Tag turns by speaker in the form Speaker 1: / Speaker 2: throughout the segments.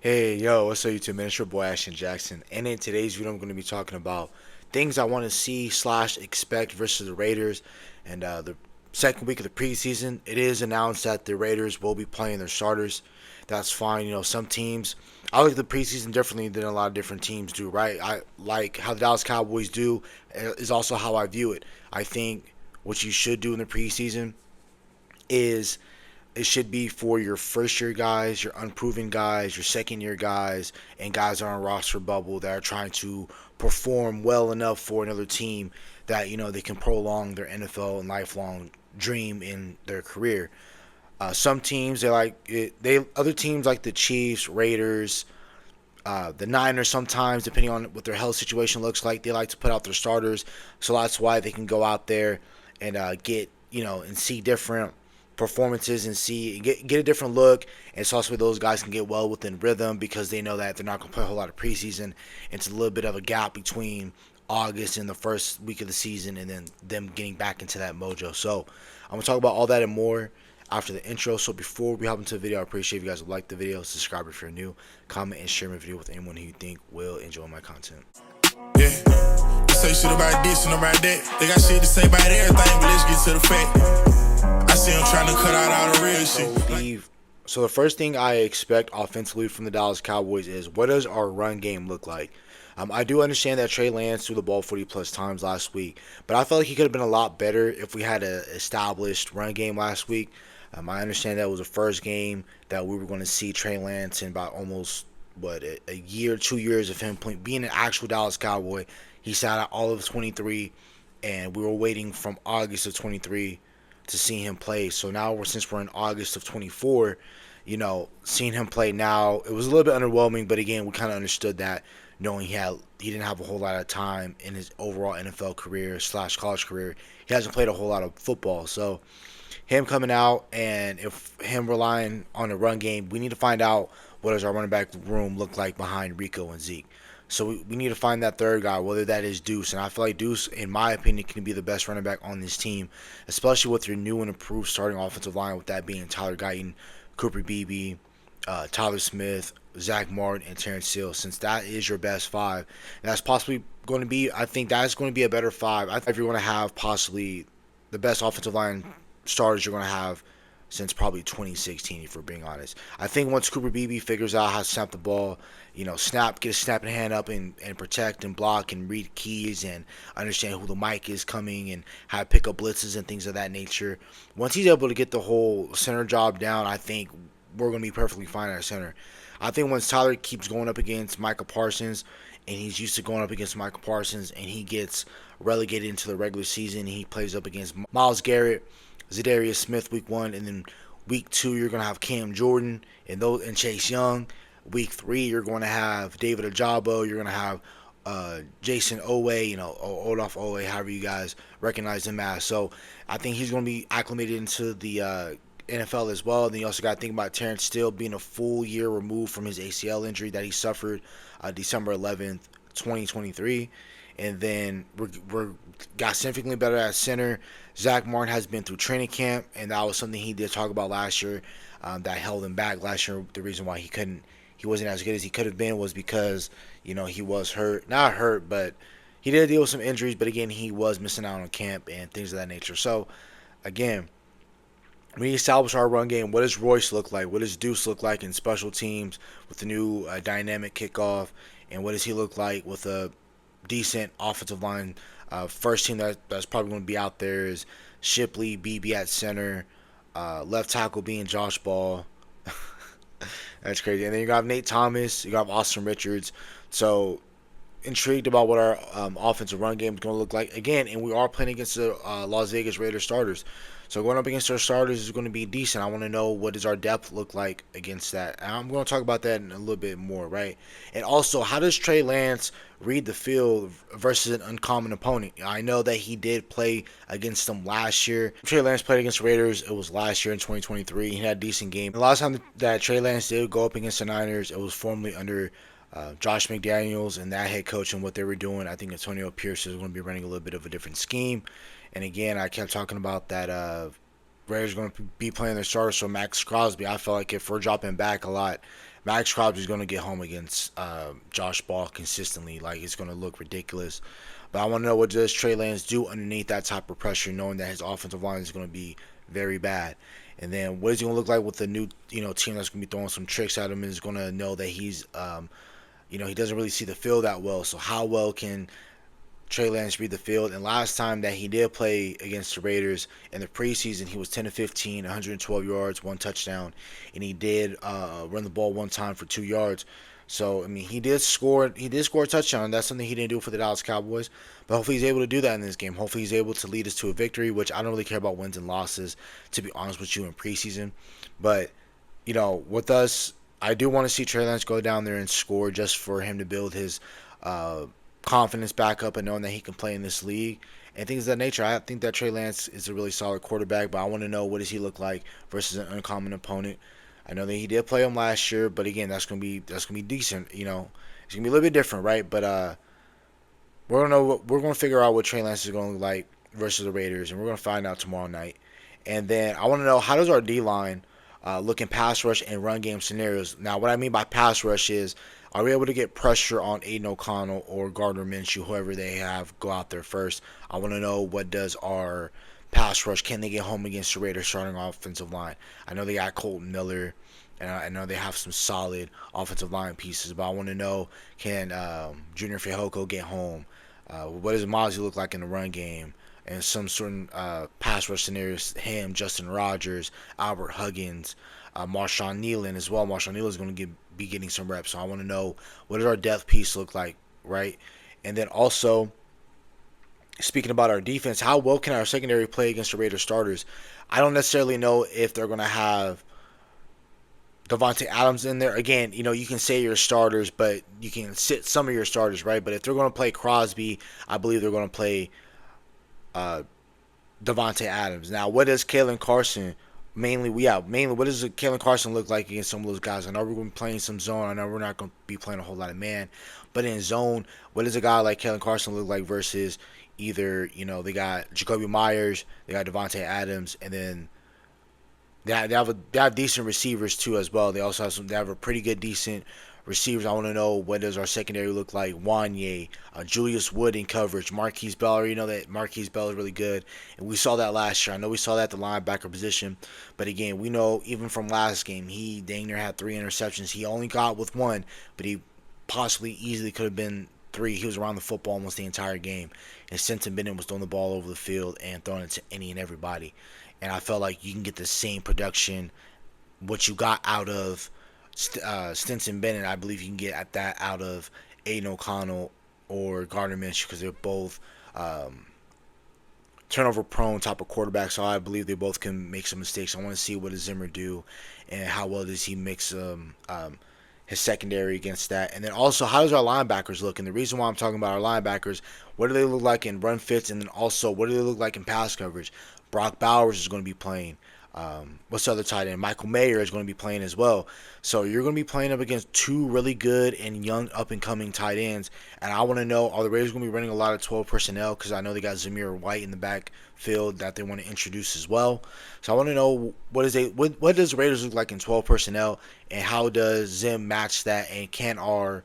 Speaker 1: Hey, yo, what's up, YouTube, man? It's your boy Ashton Jackson, and in today's video, I'm going to be talking about things I want to see slash expect versus the Raiders, and the second week of the preseason. It is announced that the Raiders will be playing their starters. That's fine. Some teams, I look at the preseason differently than a lot of different teams do, right? I like how the Dallas Cowboys do, is also how I view it. I think what you should do in the preseason is it should be for your first year guys, your unproven guys, your second year guys, and guys on a roster bubble that are trying to perform well enough for another team that they can prolong their NFL and lifelong dream in their career. Some teams they like it. They other teams like the Chiefs, Raiders, the Niners. Sometimes, depending on what their health situation looks like, they like to put out their starters. So that's why they can go out there and get and see different performances and see get a different look. And it's also where those guys can get well within rhythm because they know that they're not going to play a whole lot of preseason. It's a little bit of a gap between August and the first week of the season, and then them getting back into that mojo. So I'm gonna talk about all that and more after the intro. So before we hop into the video, I appreciate if you guys would like the video, subscribe if you're new, comment and share my video with anyone who you think will enjoy my content.
Speaker 2: Yeah, they say shit about this and about that. They got shit to say about everything, but let's get to the fact. I see them trying to cut out all the real shit.
Speaker 1: So the first thing I expect offensively from the Dallas Cowboys is, what does our run game look like? I do understand that Trey Lance threw the ball 40 plus times last week, but I felt like he could have been a lot better if we had an established run game last week. I understand that was the first game that we were going to see Trey Lance in about almost a year, 2 years of him being an actual Dallas Cowboy. He sat out all of 23, and we were waiting from August of 23 to see him play. So now, since we're in August of 24, seeing him play now, it was a little bit underwhelming. But again, we kind of understood that, knowing he didn't have a whole lot of time in his overall NFL career slash college career. He hasn't played a whole lot of football, so him coming out and if him relying on the run game, we need to find out what does our running back room look like behind Rico and Zeke. So we need to find that third guy, whether that is Deuce. And I feel like Deuce, in my opinion, can be the best running back on this team, especially with your new and improved starting offensive line, with that being Tyler Guyton, Cooper Beebe, Tyler Smith, Zach Martin, and Terrence Hill. Since that is your best five, and that's possibly going to be, I think that's going to be a better five. I think you're going to have possibly the best offensive line starters you're going to have since probably 2016, if we're being honest. I think once Cooper Beebe figures out how to snap the ball, get a snapping hand up and protect and block and read keys and understand who the mic is coming and how to pick up blitzes and things of that nature. Once he's able to get the whole center job down, I think we're going to be perfectly fine at center. I think once Tyler keeps going up against Micah Parsons, and he's used to going up against Micah Parsons, and he gets relegated into the regular season, he plays up against Myles Garrett, Zadarius Smith week 1, and then week 2 you're gonna have Cam Jordan and Chase Young. Week 3 you're going to have David Ojabo. You're gonna have Jason Owe, Olaf Owe, however you guys recognize him as. So I think he's gonna be acclimated into the NFL as well. And then you also got to think about Terrence Steele being a full year removed from his ACL injury that he suffered December 11th, 2023. And then we're got significantly better at center. Zach Martin has been through training camp, and that was something he did talk about last year that held him back last year. The reason why he wasn't as good as he could have been was because he was hurt, not hurt, but he did deal with some injuries. But again, he was missing out on camp and things of that nature. So again, we establish our run game. What does Royce look like? What does Deuce look like in special teams with the new dynamic kickoff? And what does he look like with a decent offensive line? First team that's probably going to be out there is Shipley, BB at center, left tackle being Josh Ball. That's crazy. And then you got Nate Thomas, you got Austin Richards. So intrigued about what our offensive run game is going to look like again. And we are playing against the Las Vegas Raiders starters. So going up against our starters is going to be decent. I want to know, what does our depth look like against that? And I'm going to talk about that in a little bit more, right? And also, how does Trey Lance read the field versus an uncommon opponent? I know that he did play against them last year. Trey Lance played against the Raiders. It was last year in 2023. He had a decent game. The last time that Trey Lance did go up against the Niners, it was formerly under Josh McDaniels and that head coach and what they were doing. I think Antonio Pierce is going to be running a little bit of a different scheme. And again, I kept talking about that Raiders are going to be playing their starters. So Max Crosby, I felt like if we're dropping back a lot, Max Crosby's going to get home against Josh Ball consistently. Like, it's going to look ridiculous. But I want to know, what does Trey Lance do underneath that type of pressure, knowing that his offensive line is going to be very bad. And then what is he going to look like with the new team that's going to be throwing some tricks at him, and is going to know that he's he doesn't really see the field that well. So how well can Trey Lance read the field? And last time that he did play against the Raiders in the preseason, he was 10 to 15, 112 yards, one touchdown, and he did run the ball one time for 2 yards. So I mean, he did score. He did score a touchdown. That's something he didn't do for the Dallas Cowboys. But hopefully he's able to do that in this game. Hopefully he's able to lead us to a victory, which I don't really care about wins and losses, to be honest with you, in preseason. But with us, I do want to see Trey Lance go down there and score, just for him to build his confidence back up and knowing that he can play in this league and things of that nature. I think that Trey Lance is a really solid quarterback, but I want to know, what does he look like versus an uncommon opponent. I know that he did play him last year, but again, that's gonna be decent. It's gonna be a little bit different, right? But we're gonna figure out what Trey Lance is gonna look like versus the Raiders, and we're gonna find out tomorrow night. And then I want to know, how does our D line look in pass rush and run game scenarios. Now, what I mean by pass rush is, are we able to get pressure on Aiden O'Connell or Gardner Minshew, whoever they have, go out there first? I want to know, what does our pass rush, can they get home against the Raiders starting offensive line? I know they got Colton Miller, and I know they have some solid offensive line pieces, but I want to know, can Junior Fehoko get home? What does Mozzie look like in the run game? And some certain pass rush scenarios, him, Justin Rogers, Albert Huggins, Marshawn Nealon as well. Marshawn Nealon is going to be getting some reps, so I want to know, what does our depth piece look like, right? And then also, speaking about our defense, how well can our secondary play against the Raiders starters? I don't necessarily know if they're going to have Davante Adams in there. Again, you can say your starters, but you can sit some of your starters, right? But if they're going to play Crosby, I believe they're going to play Davante Adams. Now, what does Kalen Carson mainly? What does Kalen Carson look like against some of those guys? I know we're going to be playing some zone. I know we're not going to be playing a whole lot of man, but in zone, what does a guy like Kalen Carson look like versus either they got Jacoby Myers, they got Davante Adams, and then they have decent receivers too as well. They also have they have a pretty good decent receivers. I want to know, what does our secondary look like? Wanye, Julius Wood in coverage, Marquise Bell. That Marquise Bell is really good, and we saw that last year. I know we saw that at the linebacker position, but again, we know even from last game, he dang near had 3 interceptions. He only got with 1, but he possibly easily could have been 3. He was around the football almost the entire game, and Stetson Bennett was throwing the ball over the field and throwing it to any and everybody. And I felt like you can get the same production, what you got out of Stetson Bennett, I believe you can get at that out of Aiden O'Connell or Gardner Minshew, because they're both turnover-prone type of quarterbacks. So I believe they both can make some mistakes. I want to see, what does Zimmer do, and how well does he mix his secondary against that. And then also, how does our linebackers look? And the reason why I'm talking about our linebackers, what do they look like in run fits, and then also, what do they look like in pass coverage? Brock Bowers is going to be playing. What's the other tight end? Michael Mayer is going to be playing as well. So you're going to be playing up against 2 really good and young up-and-coming tight ends. And I want to know, are the Raiders going to be running a lot of 12 personnel? Because I know they got Zamir White in the backfield that they want to introduce as well. So I want to know, what does the Raiders look like in 12 personnel, and how does Zim match that? And can our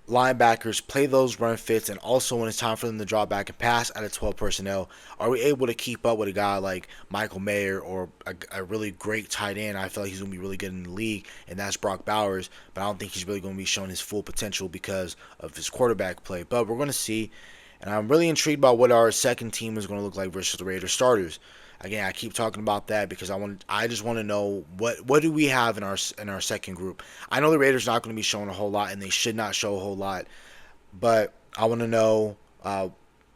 Speaker 1: linebackers play those run fits, and also when it's time for them to drop back and pass out of 12 personnel, are we able to keep up with a guy like Michael Mayer or a really great tight end? I feel like he's going to be really good in the league, and that's Brock Bowers, but I don't think he's really going to be showing his full potential because of his quarterback play. But we're going to see, and I'm really intrigued by what our second team is going to look like versus the Raiders starters. Again, I keep talking about that because I just want to know, what do we have in our second group. I know the Raiders are not going to be showing a whole lot, and they should not show a whole lot, but I want to know a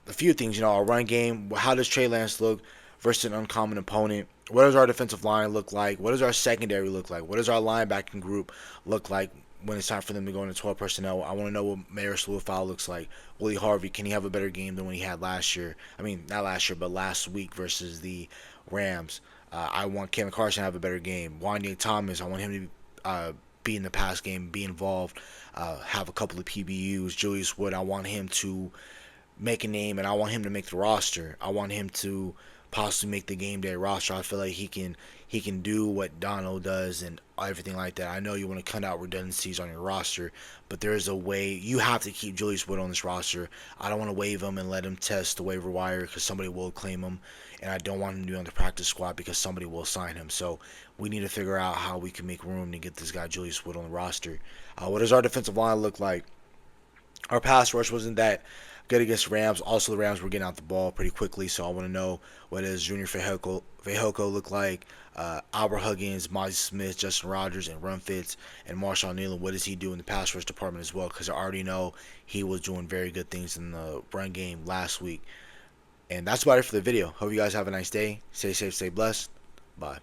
Speaker 1: few things. Our run game. How does Trey Lance look versus an uncommon opponent? What does our defensive line look like? What does our secondary look like? What does our linebacking group look like when it's time for them to go into 12 personnel? I want to know what Maris Lewis-Fowle looks like. Willie Harvey, can he have a better game than when he had last year? I mean, not last year, but last week versus the Rams. I want Kevin Carson to have a better game. Wanye Thomas, I want him to be in the pass game, be involved, have a couple of PBUs. Julius Wood, I want him to make a name, and I want him to make the roster. I want him to possibly make the game day roster. I feel like he can do what Donald does and everything like that. I know you want to cut out redundancies on your roster, but there is a way you have to keep Julius Wood on this roster. I don't want to waive him and let him test the waiver wire because somebody will claim him, and I don't want him to be on the practice squad because somebody will sign him. So we need to figure out how we can make room to get this guy Julius Wood on the roster. What does our defensive line look like? Our pass rush wasn't that good against the Rams. Also, the Rams were getting out the ball pretty quickly, so I want to know what does Junior Fehoko look like? Albert Huggins, Mozzie Smith, Justin Rogers, and Run Fitz, and Marshawn Nealon. What does he do in the pass rush department as well? Because I already know he was doing very good things in the run game last week. And that's about it for the video. Hope you guys have a nice day. Stay safe, stay blessed. Bye.